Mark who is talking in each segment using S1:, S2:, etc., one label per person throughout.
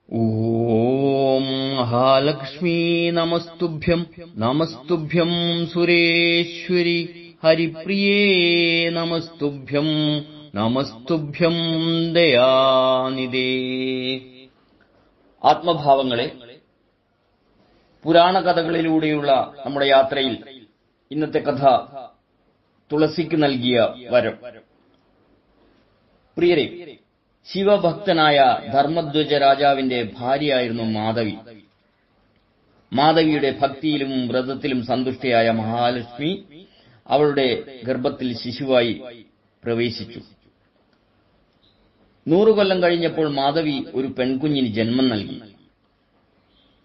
S1: ഓം മഹാലക്ഷ്മീ നമസ്തുഭ്യം നമസ്തുഭ്യം സുരേശ്വരി ഹരിപ്രിയേ നമസ്തുഭ്യം നമസ്തുഭ്യം ദയാനിധേ. ആത്മഭാവങ്ങളെ, പുരാണ കഥകളിലൂടെയുള്ള നമ്മുടെ യാത്രയിൽ ഇന്നത്തെ കഥ തുളസിക്ക് നൽകിയ വരം. പ്രിയരെ, ശിവഭക്തനായ ധർമ്മധ്വജ രാജാവിന്റെ ഭാര്യയായിരുന്നു മാധവി. മാധവിയുടെ ഭക്തിയിലും വ്രതത്തിലും സന്തുഷ്ടയായ മഹാലക്ഷ്മി അവളുടെ ഗർഭത്തിൽ ശിശുവായി പ്രവേശിച്ചു. 100 കൊല്ലം കഴിഞ്ഞപ്പോൾ മാധവി ഒരു പെൺകുഞ്ഞിന് ജന്മം നൽകി.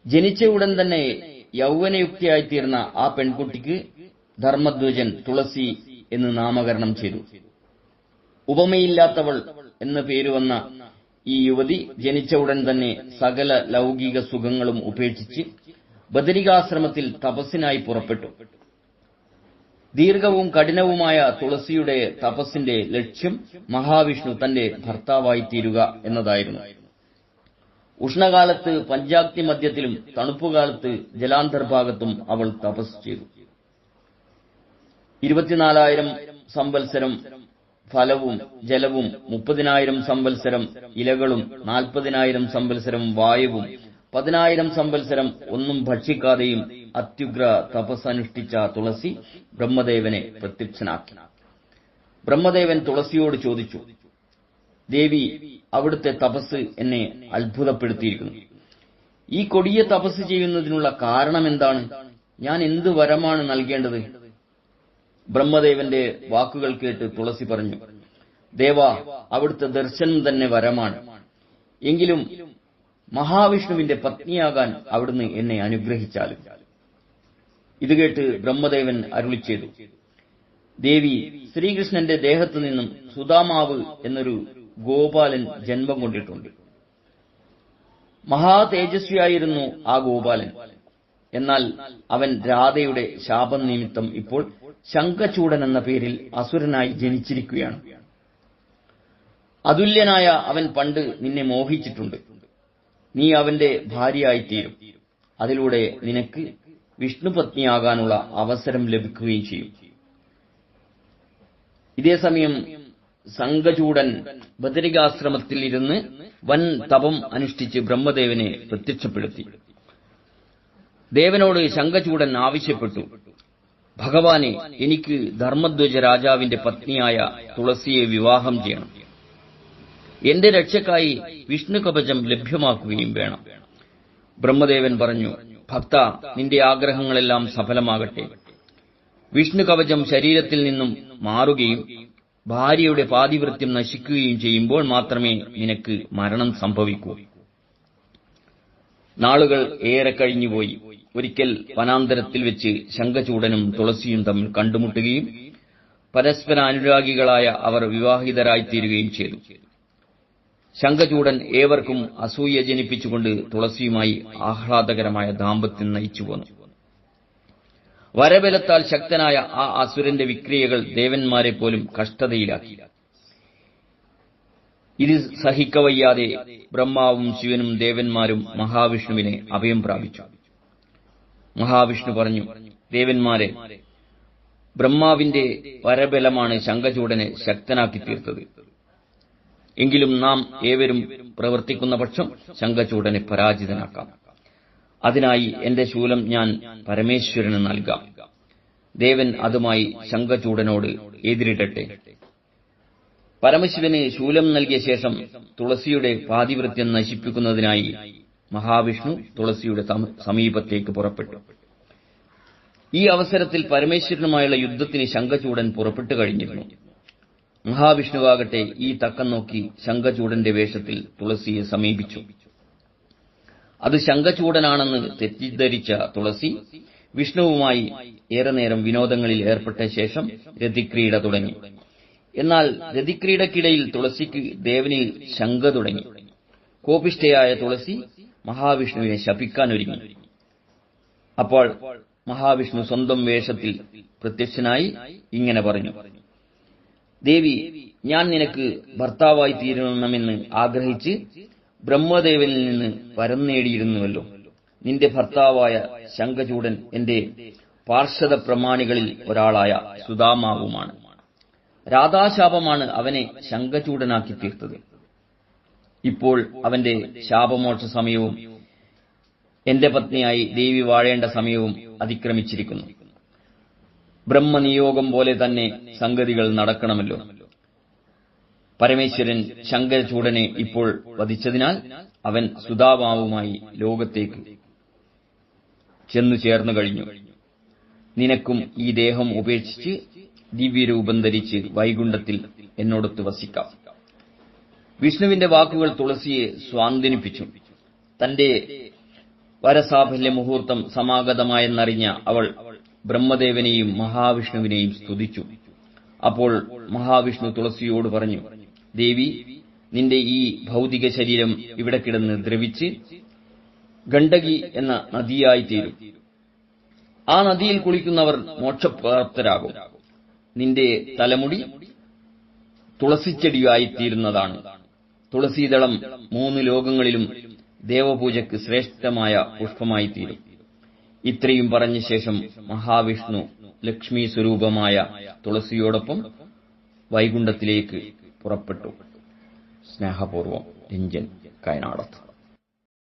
S1: ജനിച്ച ഉടൻ തന്നെ യൗവനയുക്തിയായിത്തീർന്ന ആ പെൺകുട്ടിക്ക് ധർമ്മധ്വജൻ തുളസി എന്ന് നാമകരണം ചെയ്തു. ഉപമയില്ലാത്തവൾ എന്ന പേരുവന്ന ഈ യുവതി ജനിച്ച ഉടൻ തന്നെ സകല ലൗകിക സുഖങ്ങളും ഉപേക്ഷിച്ച് ബദരികാശ്രമത്തിൽ തപസ്സിനായി പുറപ്പെട്ടു. ദീർഘവും കഠിനവുമായ തുളസിയുടെ തപസ്സിന്റെ ലക്ഷ്യം മഹാവിഷ്ണു തന്റെ ഭർത്താവായി തീരുക എന്നതായിരുന്നു. ഉഷ്ണകാലത്ത് പഞ്ചാഗ്നി മധ്യത്തിലും തണുപ്പുകാലത്ത് ജലാന്തർഭാഗത്തും അവൾ തപസ് ചെയ്തു. 24,000 സംവത്സരം ഫലവും ജലവും, 30,000 സംവത്സരം ഇലകളും, 40,000 സംവത്സരം വായുവും, 10,000 സംവത്സരം ഒന്നും ഭക്ഷിക്കാതെയും അത്യുഗ്ര തപസ്സനുഷ്ഠിച്ച തുളസി ബ്രഹ്മദേവനെ പ്രത്യക്ഷനാക്കി. ബ്രഹ്മദേവൻ തുളസിയോട് ചോദിച്ചു, ദേവി, അവിടുത്തെ തപസ് എന്നെ അത്ഭുതപ്പെടുത്തിയിരിക്കുന്നു. ഈ കൊടിയ തപസ് ചെയ്യുന്നതിനുള്ള കാരണം എന്താണ്? ഞാൻ എന്ത് വരമാണ് നൽകേണ്ടത്? ബ്രഹ്മദേവന്റെ വാക്കുകൾ കേട്ട് തുളസി പറഞ്ഞു, ദേവാ, അവിടുത്തെ ദർശനം തന്നെ വരമാണ്. എങ്കിലും മഹാവിഷ്ണുവിന്റെ പത്നിയാകാൻ അവിടുന്ന് എന്നെ അനുഗ്രഹിച്ചാലും. ഇത് കേട്ട് ബ്രഹ്മദേവൻ അരുളി ചെയ്തു, ദേവി, ശ്രീകൃഷ്ണന്റെ ദേഹത്തു നിന്നും സുദാമാവ് എന്നൊരു ഗോപാലൻ ജന്മം കൊണ്ടിട്ടുണ്ട്. മഹാതേജസ്വിയായിരുന്നു ആ ഗോപാലൻ. എന്നാൽ അവൻ രാധയുടെ ശാപം നിമിത്തം ഇപ്പോൾ ശംഖചൂഡൻ എന്ന പേരിൽ അസുരനായി ജനിച്ചിരിക്കുകയാണ്. അതുല്യനായ അവൻ പണ്ട് നിന്നെ മോഹിച്ചിട്ടുണ്ട്. നീ അവന്റെ ഭാര്യയായിത്തീരും. അതിലൂടെ നിനക്ക് വിഷ്ണുപത്നിയാകാനുള്ള അവസരം ലഭിക്കുകയും ചെയ്യും. ഇതേസമയം ശംഖചൂഡൻ ബദരികാശ്രമത്തിൽ ഇരുന്ന് വൻ തപം അനുഷ്ഠിച്ച് ബ്രഹ്മദേവനെ പ്രത്യക്ഷപ്പെടുത്തി. ദേവനോട് ശംഖചൂഡൻ ആവശ്യപ്പെട്ടു, ഭഗവാനെ, എനിക്ക് ധർമ്മധ്വജ രാജാവിന്റെ പത്നിയായ തുളസിയെ വിവാഹം ചെയ്യണം. എന്റെ രക്ഷക്കായി വിഷ്ണു കവചം ലഭ്യമാക്കുകയും വേണം. ബ്രഹ്മദേവൻ പറഞ്ഞു, ഭക്ത, നിന്റെ ആഗ്രഹങ്ങളെല്ലാം സഫലമാകട്ടെ. വിഷ്ണു കവചം ശരീരത്തിൽ നിന്നും മാറുകയും ഭാര്യയുടെ പാതിവൃത്യം നശിക്കുകയും ചെയ്യുമ്പോൾ മാത്രമേ നിനക്ക് മരണം സംഭവിക്കൂ. നാളുകൾ ഏറെ കഴിഞ്ഞുപോയി. ഒരിക്കൽ വനാന്തരത്തിൽ വെച്ച് ശംഖചൂഡനും തുളസിയും തമ്മിൽ കണ്ടുമുട്ടുകയും പരസ്പര അനുരാഗികളായ അവർ വിവാഹിതരായിത്തീരുകയും ചെയ്തു. ശംഖചൂഡൻ ഏവർക്കും അസൂയ ജനിപ്പിച്ചുകൊണ്ട് തുളസിയുമായി ആഹ്ലാദകരമായ ദാമ്പത്യം നയിച്ചു പോന്നു. വരബലത്താൽ ശക്തനായ ആ അസുരന്റെ വിക്രിയകൾ ദേവന്മാരെ പോലും കഷ്ടതയിലാക്കി. ഇത് സഹിക്കവയ്യാതെ ബ്രഹ്മാവും ശിവനും ദേവന്മാരും മഹാവിഷ്ണുവിനെ അഭയം പ്രാപിച്ചു. മഹാവിഷ്ണു പറഞ്ഞു, ദേവന്മാരെ, ബ്രഹ്മാവിന്റെ വരബലമാണ് ശംഖചൂഡനെ ശക്തനാക്കി തീർത്തത്. എങ്കിലും നാം ഏവരും പ്രവർത്തിക്കുന്ന പക്ഷം ശംഖചൂഡനെ പരാജിതനാക്കാം. അതിനായി എന്റെ ശൂലം ഞാൻ പരമേശ്വരന് നൽകാം. ദേവൻ അതുമായി ശംഖചൂഡനോട് എതിരിടട്ടെ. പരമശിവന് ശൂലം നൽകിയ ശേഷം തുളസിയുടെ പാതിവൃത്യം നശിപ്പിക്കുന്നതിനായി മഹാവിഷ്ണു തുളസിയുടെ സമീപത്തേക്ക് പുറപ്പെട്ടു. ഈ അവസരത്തിൽ പരമേശ്വരനുമായുള്ള യുദ്ധത്തിന് ശംഖചൂഡൻ പുറപ്പെട്ടു കഴിഞ്ഞിരുന്നു. മഹാവിഷ്ണുവാകട്ടെ ഈ തക്കം നോക്കി ശംഖചൂഡന്റെ വേഷത്തിൽ തുളസിയെ സമീപിച്ചു. അത് ശംഖചൂഡനാണെന്ന് തെറ്റിദ്ധരിച്ച തുളസി വിഷ്ണുവുമായി ഏറെ നേരം വിനോദങ്ങളിൽ ഏർപ്പെട്ട ശേഷം രതിക്രീഡ തുടങ്ങി. എന്നാൽ രതിക്രീഡയ്ക്കിടയിൽ തുളസിക്ക് ദേവനിൽ ശങ്ക തുടങ്ങി. കോപിഷ്ഠയായ തുളസി മഹാവിഷ്ണുവിനെ ശപിക്കാനൊരുങ്ങി. അപ്പോൾ മഹാവിഷ്ണു സ്വന്തം വേഷത്തിൽ പ്രത്യക്ഷനായി ഇങ്ങനെ പറഞ്ഞു, ദേവി, ഞാൻ നിനക്ക് ഭർത്താവായി തീരണമെന്ന് ആഗ്രഹിച്ച് ബ്രഹ്മദേവനിൽ നിന്ന് വരം നേടിയിരുന്നുവല്ലോ. നിന്റെ ഭർത്താവായ ശംഖചൂഡൻ എന്റെ പാർഷദ പ്രമാണികളിൽ ഒരാളായ സുദാമാവുമാണ്. രാധാശാപമാണ് അവനെ ശംഖചൂഡനാക്കി തീർത്തത്. ഇപ്പോൾ അവന്റെ ശാപമോക്ഷ സമയവും എന്റെ പത്നിയായി ദേവി വാഴേണ്ട സമയവും അതിക്രമിച്ചിരിക്കുന്നു. ബ്രഹ്മനിയോഗം പോലെ തന്നെ സംഗതികൾ നടക്കണമല്ലോ. പരമേശ്വരൻ ശങ്കരചൂഡനെ ഇപ്പോൾ വധിച്ചതിനാൽ അവൻ സുദാമാവുമായി ലോകത്തേക്ക് ചെന്നു ചേർന്നു കഴിഞ്ഞു. നിനക്കും ഈ ദേഹം ഉപേക്ഷിച്ച് ദിവ്യരൂപം ധരിച്ച് വൈകുണ്ഠത്തിൽ എന്നോടൊത്ത് വസിക്കാം. വിഷ്ണുവിന്റെ വാക്കുകൾ തുളസിയെ സ്വാന്തനിപ്പിച്ചു. തന്റെ വരസാഫല്യ മുഹൂർത്തം സമാഗതമായെന്നറിഞ്ഞ അവൾ ബ്രഹ്മദേവനെയും മഹാവിഷ്ണുവിനെയും സ്തുതിച്ചു. അപ്പോൾ മഹാവിഷ്ണു തുളസിയോട് പറഞ്ഞു, ദേവി, നിന്റെ ഈ ഭൗതിക ശരീരം ഇവിടെ കിടന്ന് ദ്രവിച്ച് ഗണ്ഡകി എന്ന നദിയായിത്തീരും. ആ നദിയിൽ കുളിക്കുന്നവർ മോക്ഷപ്രാപ്തരാകും. നിന്റെ തലമുടി തുളസിച്ചെടിയായിത്തീരുന്നതാണ്. തുളസീദളം 3 ലോകങ്ങളിലും ദേവപൂജയ്ക്ക് ശ്രേഷ്ഠമായ പുഷ്പമായിത്തീരും. ഇത്രയും പറഞ്ഞ ശേഷം മഹാവിഷ്ണു ലക്ഷ്മി സ്വരൂപമായ തുളസിയോടൊപ്പം വൈകുണ്ഠത്തിലേക്ക് പുറപ്പെട്ടു. സ്നേഹപൂർവം, രഞ്ജൻ കയനാടത്ത്.